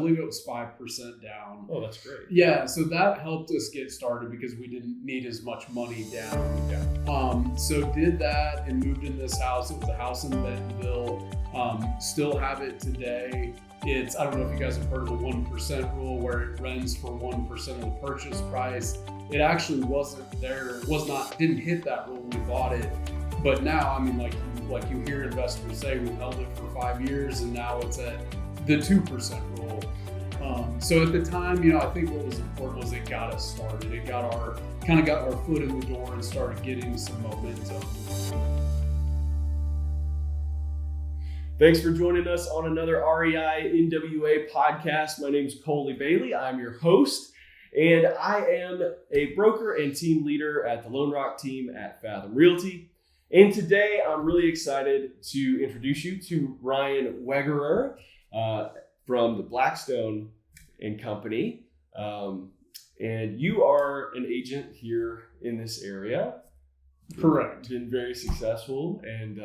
believe it was 5% down. Oh, that's great. Yeah, so that helped us get started because we didn't need as much money down. Yeah. So did that and moved in this house. It was a house in Bentonville. Still have it today. I don't know if you guys have heard of the 1% rule where it rents for 1% of the purchase price. It actually didn't hit that rule when we bought it. But now, I mean, like you hear investors say, we held it for 5 years and now it's at the 2% rule. So at the time, I think what was important was it got us started. It got our foot in the door and started getting some momentum. Thanks for joining us on another REI-NWA podcast. My name is Colley Bailey. I'm your host, and I am a broker and team leader at the LoneRock team at Fathom Realty. And today, I'm really excited to introduce you to Ryan Wegerer from the Blackstone Company. And you are an agent here in this area. Correct. Been very successful and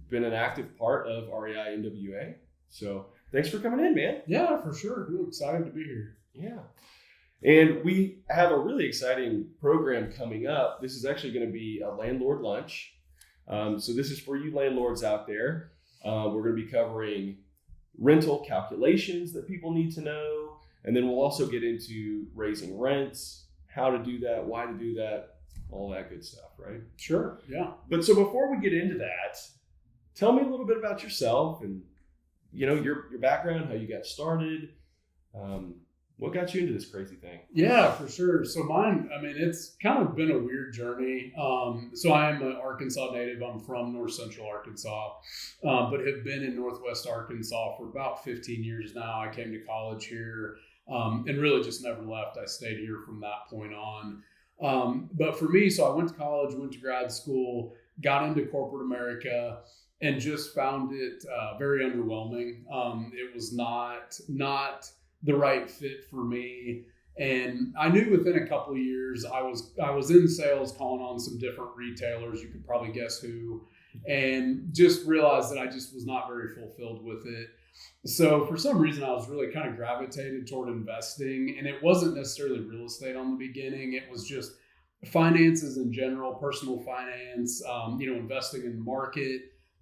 been an active part of REI-NWA. So thanks for coming in, man. Yeah, for sure. I'm excited to be here. Yeah. And we have a really exciting program coming up. This is actually going to be a landlord lunch. So this is for you landlords out there. We're going to be covering rental calculations that people need to know. And then we'll also get into raising rents, how to do that, why to do that, all that good stuff, right? Sure, yeah. But so before we get into that, tell me a little bit about yourself and, your background, how you got started. What got you into this crazy thing? Yeah, for sure. So mine, it's kind of been a weird journey. So I am an Arkansas native. I'm from North Central Arkansas, but have been in Northwest Arkansas for about 15 years now. I came to college here and really just never left. I stayed here from that point on. But for me, so I went to college, went to grad school, got into corporate America, and just found it very underwhelming. It was not the right fit for me. And I knew within a couple of years, I was in sales calling on some different retailers. You could probably guess who, and just realized that I just was not very fulfilled with it. So for some reason, I was really kind of gravitated toward investing, and it wasn't necessarily real estate on the beginning. It was just finances in general, personal finance, investing in the market,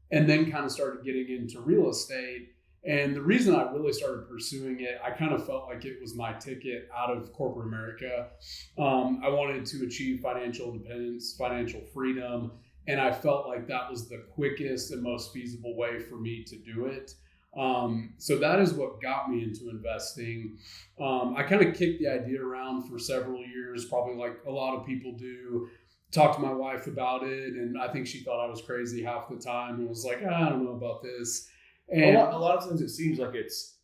and then kind of started getting into real estate. And the reason I really started pursuing it, I kind of felt like it was my ticket out of corporate America. I wanted to achieve financial independence, financial freedom, and I felt like that was the quickest and most feasible way for me to do it. So that is what got me into investing. I kind of kicked the idea around for several years, probably like a lot of people do. Talked to my wife about it, and I think she thought I was crazy half the time and was like, I don't know about this. And a lot of times it seems like it's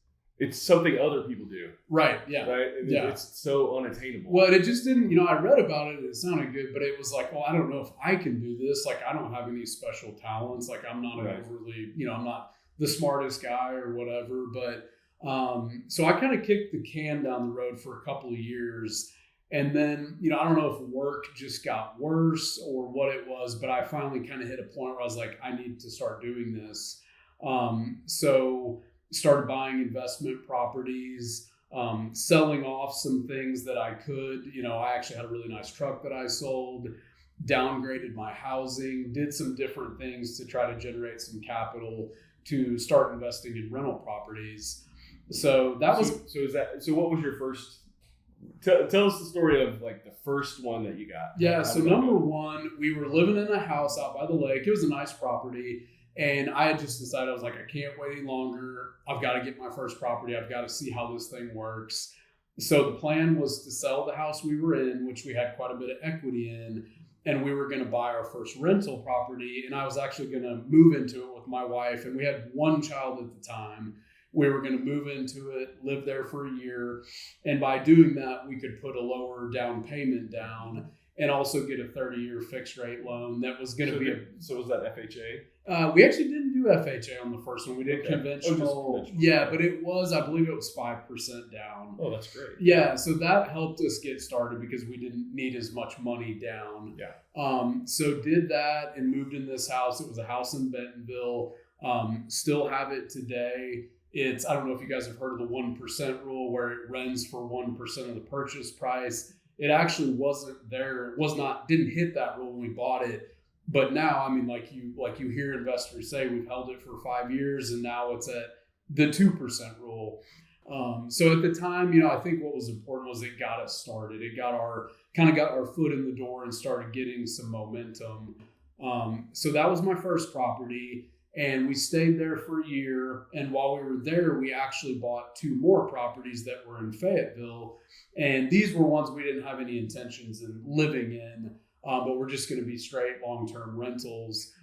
something other people do. Right. Yeah. Right. Yeah. It's so unattainable. Well, it just didn't, I read about it and it sounded good, but it was like, well, I don't know if I can do this. Like, I don't have any special talents. Like, I'm not overly, I'm not the smartest guy or whatever. But so I kind of kicked the can down the road for a couple of years. And then, I don't know if work just got worse or what it was, but I finally kind of hit a point where I was like, I need to start doing this. So started buying investment properties, selling off some things that I could. I actually had a really nice truck that I sold, downgraded my housing, did some different things to try to generate some capital to start investing in rental properties. So that was. So what was your first? Tell us the story of like the first one that you got. Yeah. So number one, we were living in a house out by the lake. It was a nice property. And I had just decided, I was like, I can't wait any longer. I've got to get my first property. I've got to see how this thing works. So the plan was to sell the house we were in, which we had quite a bit of equity in, and we were going to buy our first rental property. And I was actually going to move into it with my wife. And we had one child at the time. We were going to move into it, live there for a year. And by doing that, we could put a lower down payment down and also get a 30-year fixed rate loan that was going to be So was that FHA? We actually didn't do FHA on the first one. We did conventional. Yeah, but I believe it was 5% down. Oh, that's great. Yeah, so that helped us get started because we didn't need as much money down. Yeah. So did that and moved in this house. It was a house in Bentonville. Still have it today. I don't know if you guys have heard of the 1% rule, where it rents for 1% of the purchase price. It actually wasn't there. Didn't hit that rule when we bought it. But now, I mean, like you hear investors say, we've held it for 5 years, and now it's at the 2% rule. So at the time, I think what was important was it got us started. It got our foot in the door and started getting some momentum. So that was my first property, and we stayed there for a year. And while we were there, we actually bought 2 more properties that were in Fayetteville. And these were ones we didn't have any intentions in living in, but we're just going to be straight long-term rentals.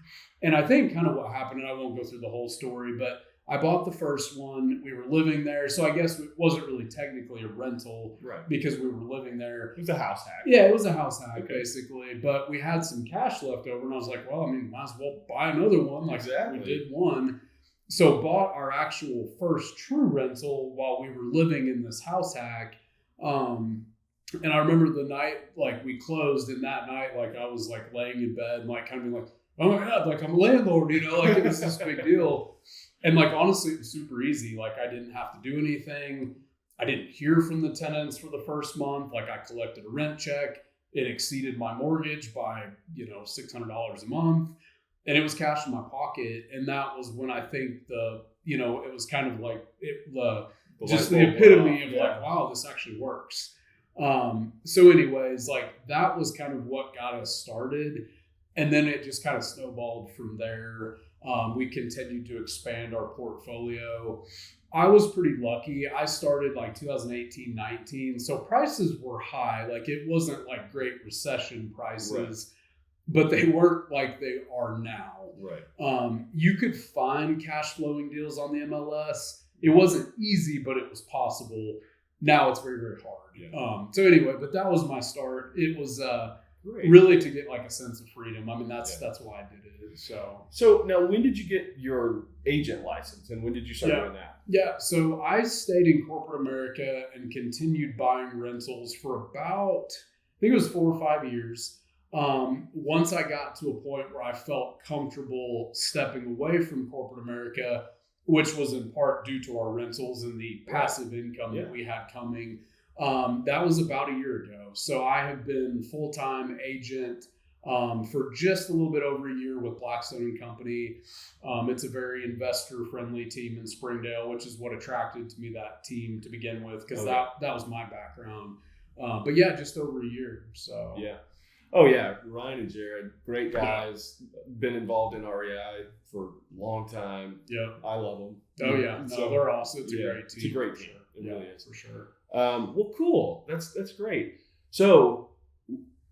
And I think kind of what happened, and I won't go through the whole story, but I bought the first one. We were living there. So I guess it wasn't really technically a rental, right, because we were living there. It was a house hack. Yeah, it was a house hack, basically. But we had some cash left over, and I was like, well, I mean, might as well buy another one. Like, exactly. We did one. So bought our actual first true rental while we were living in this house hack. And I remember the night, like, we closed, and that night, like, I was like laying in bed, like, kind of being like, oh my God, like, I'm a landlord, like, it was this big deal. And like, honestly, it was super easy. Like, I didn't have to do anything. I didn't hear from the tenants for the first month. Like, I collected a rent check. It exceeded my mortgage by, $600 a month. And it was cash in my pocket. And that was when I think it was kind of like the epitome of like, wow, this actually works. So anyways, like, that was kind of what got us started. And then it just kind of snowballed from there. We continued to expand our portfolio. I was pretty lucky. I started like 2018, 19. So prices were high. Like, it wasn't like Great Recession prices, but they weren't like they are now. Right. You could find cash flowing deals on the MLS. It wasn't easy, but it was possible. Now it's very, very hard. Yeah. So anyway, but that was my start. It was really to get like a sense of freedom. I mean, that's why I did it. So now, when did you get your agent license, and when did you start doing that? Yeah, so I stayed in corporate America and continued buying rentals for about, I think it was 4 or 5 years. Once I got to a point where I felt comfortable stepping away from corporate America, which was in part due to our rentals and the passive income that we had coming. That was about a year ago. So I have been full-time agent for just a little bit over a year with Blackstone Company. It's a very investor-friendly team in Springdale, which is what attracted to me that team to begin with, because that was my background. But yeah, just over a year. So yeah. Oh yeah, Ryan and Jared, great guys. Been involved in REI for a long time. Yeah, I love them. Oh yeah, they're awesome. It's a great team. It's a great team. It really is, for sure. Well, cool. That's great. So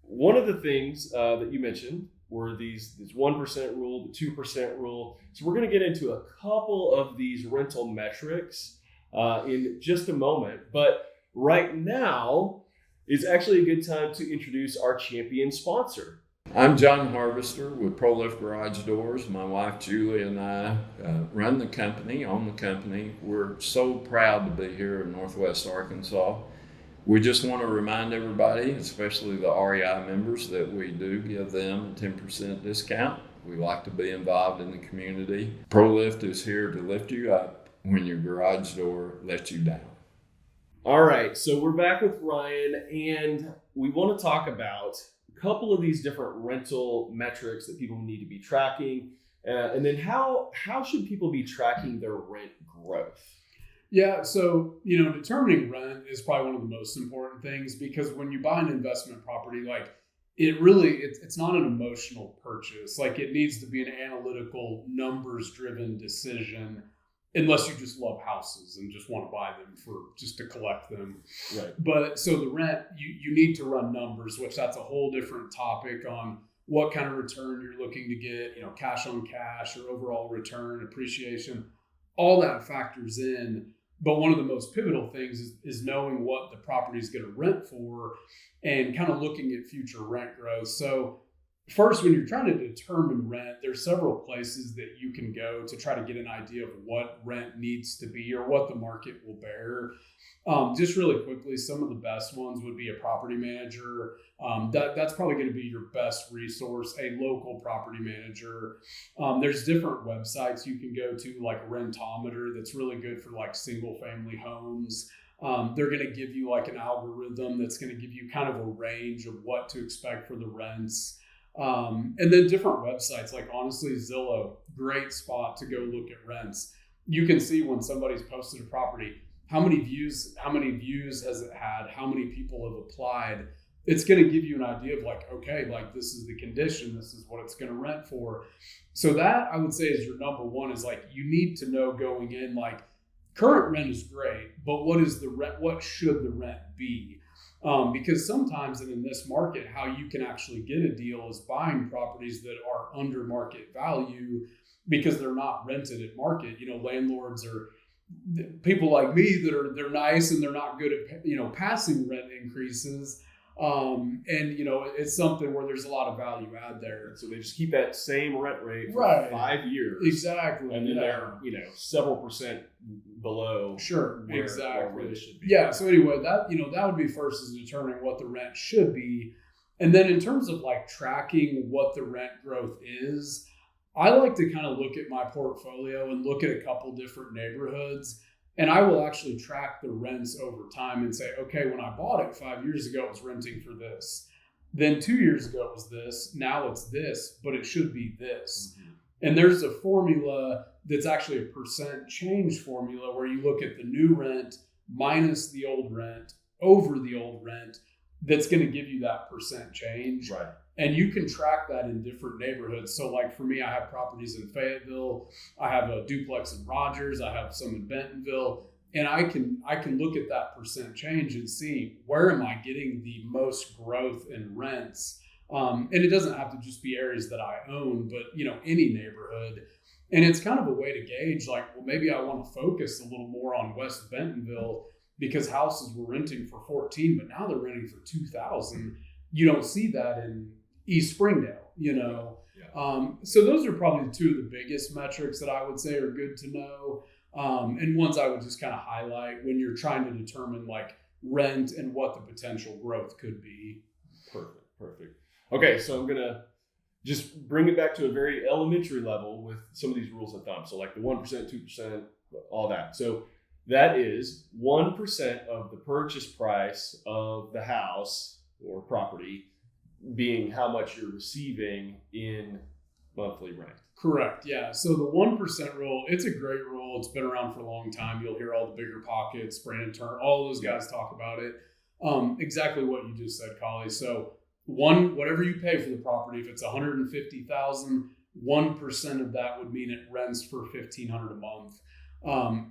one of the things that you mentioned were this 1% rule, the 2% rule. So we're going to get into a couple of these rental metrics in just a moment. But right now is actually a good time to introduce our champion sponsor. I'm John Harvester with ProLift Garage Doors. My wife Julie and I run the company, own the company. We're so proud to be here in Northwest Arkansas. We just want to remind everybody, especially the REI members, that we do give them a 10% discount. We like to be involved in the community. ProLift is here to lift you up when your garage door lets you down. All right, so we're back with Ryan, and we want to talk about a couple of these different rental metrics that people need to be tracking, and then how should people be tracking their rent growth? Yeah, so, determining rent is probably one of the most important things, because when you buy an investment property, like, it's not an emotional purchase. Like, it needs to be an analytical, numbers-driven decision, unless you just love houses and just want to buy them just to collect them. Right. But so the rent, you need to run numbers, which that's a whole different topic on what kind of return you're looking to get, cash on cash or overall return, appreciation, all that factors in. But one of the most pivotal things is knowing what the property is going to rent for and kind of looking at future rent growth. So first, when you're trying to determine rent, there's several places that you can go to try to get an idea of what rent needs to be or what the market will bear. Just really quickly, some of the best ones would be a property manager. That's probably going to be your best resource, a local property manager. There's different websites you can go to, like Rentometer, that's really good for like single family homes. They're going to give you like an algorithm that's going to give you kind of a range of what to expect for the rents. And then different websites, like honestly, Zillow, great spot to go look at rents. You can see when somebody's posted a property, how many views has it had? How many people have applied? It's going to give you an idea of like, okay, like this is the condition, this is what it's going to rent for. So that I would say is your number one, is like, you need to know going in, like current rent is great, but what is the rent? What should the rent be? Because sometimes, and in this market, how you can actually get a deal is buying properties that are under market value because they're not rented at market. Landlords are people like me that they're nice and they're not good at, passing rent increases. And it's something where there's a lot of value add there. So they just keep that same rent rate for Right. 5 years. Exactly. And then they're, several percent below. Sure. Where Exactly. rent should be. Yeah. So anyway, that would be first, is determining what the rent should be. And then in terms of like tracking what the rent growth is, I like to kind of look at my portfolio and look at a couple different neighborhoods, and I will actually track the rents over time and say, okay, when I bought it 5 years ago, it was renting for this. Then 2 years ago, it was this. Now it's this, but it should be this. Mm-hmm. And there's a formula that's actually a percent change formula where you look at the new rent minus the old rent over the old rent. That's going to give you that percent change. Right. And you can track that in different neighborhoods. So like for me, I have properties in Fayetteville. I have a duplex in Rogers. I have some in Bentonville. And I can look at that percent change and see, where am I getting the most growth in rents? And it doesn't have to just be areas that I own, but any neighborhood. And it's kind of a way to gauge, like, well, maybe I want to focus a little more on West Bentonville because houses were renting for 14, but now they're renting for 2,000. You don't see that in East Springdale, Yeah. So those are probably two of the biggest metrics that I would say are good to know. And ones I would just kind of highlight when you're trying to determine like rent and what the potential growth could be. Perfect. Okay, so I'm going to just bring it back to a very elementary level with some of these rules of thumb. So like the 1%, 2%, all that. So that is 1% of the purchase price of the house or property being how much you're receiving in monthly rent. Correct. Yeah. So the 1% rule, it's a great rule. It's been around for a long time. You'll hear all the Bigger Pockets, Brandon Turner, all those guys talk about it. Exactly what you just said, Colley. So whatever you pay for the property, if it's $150,000, 1% of that would mean it rents for $1,500 a month.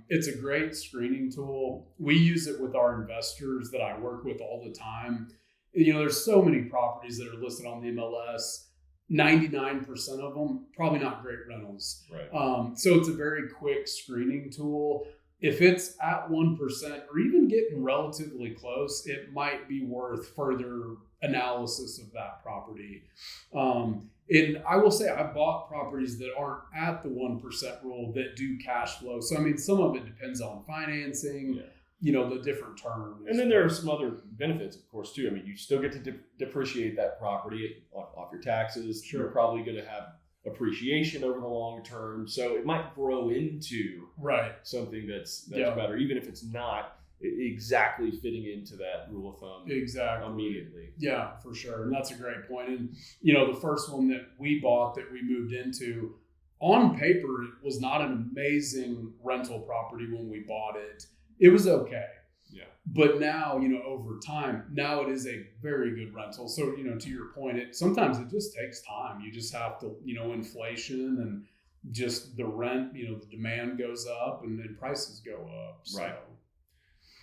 It's a great screening tool. We use it with our investors that I work with all the time. There's so many properties that are listed on the MLS. 99% of them, probably not great rentals. Right. So it's a very quick screening tool. If it's at 1% or even getting relatively close, it might be worth further analysis of that property. And I will say I've bought properties that aren't at the 1% rule that do cash flow. So, some of it depends on financing, the different terms. And then there are some other benefits, of course, too. You still get to depreciate that property off your taxes. Sure. You're probably going to have appreciation over the long term. So it might grow into something that's better, even if it's not exactly fitting into that rule of thumb immediately. Yeah, for sure. And that's a great point. And, the first one that we bought that we moved into, on paper, it was not an amazing rental property when we bought it. It was okay. Yeah. But now, over time, now it is a very good rental. So, to your point, sometimes it just takes time. You just have to, inflation and just the rent, the demand goes up and then prices go up. So. Right.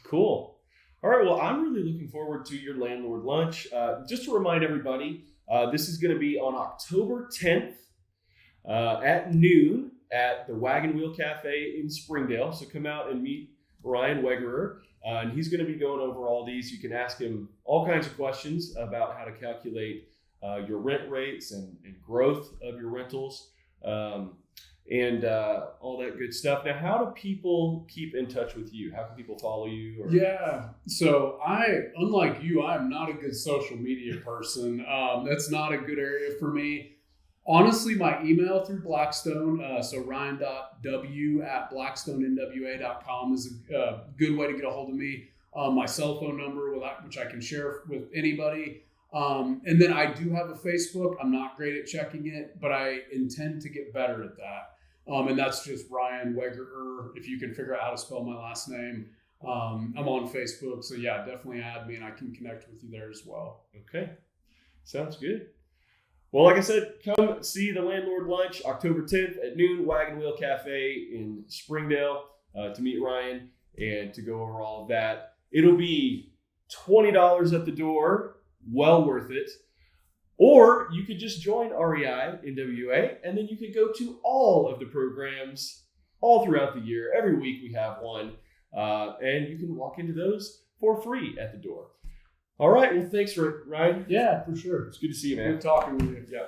Cool. All right. Well, I'm really looking forward to your landlord lunch. Just to remind everybody, this is going to be on October 10th at noon at the Wagon Wheel Cafe in Springdale. So come out and meet Ryan Wegerer, and he's going to be going over all these. You can ask him all kinds of questions about how to calculate your rent rates and growth of your rentals, and all that good stuff. Now, how do people keep in touch with you? How can people follow you? Yeah. So unlike you, I'm not a good social media person. That's not a good area for me. Honestly, my email through Blackstone, so ryan.w@blackstonenwa.com is a good way to get a hold of me. My cell phone number, which I can share with anybody. And then I do have a Facebook. I'm not great at checking it, but I intend to get better at that. And that's just Ryan Wegerer, if you can figure out how to spell my last name. I'm on Facebook. So yeah, definitely add me and I can connect with you there as well. Okay. Sounds good. Well, like I said, come see the Landlord Lunch October 10th at noon, Wagon Wheel Cafe in Springdale, to meet Ryan and to go over all of that. It'll be $20 at the door, well worth it. Or you could just join REI-NWA, and then you could go to all of the programs all throughout the year. Every week we have one, and you can walk into those for free at the door. All right. Well, thanks, Ryan. Yeah, for sure. It's good to see you, man. Good talking with you. Yeah.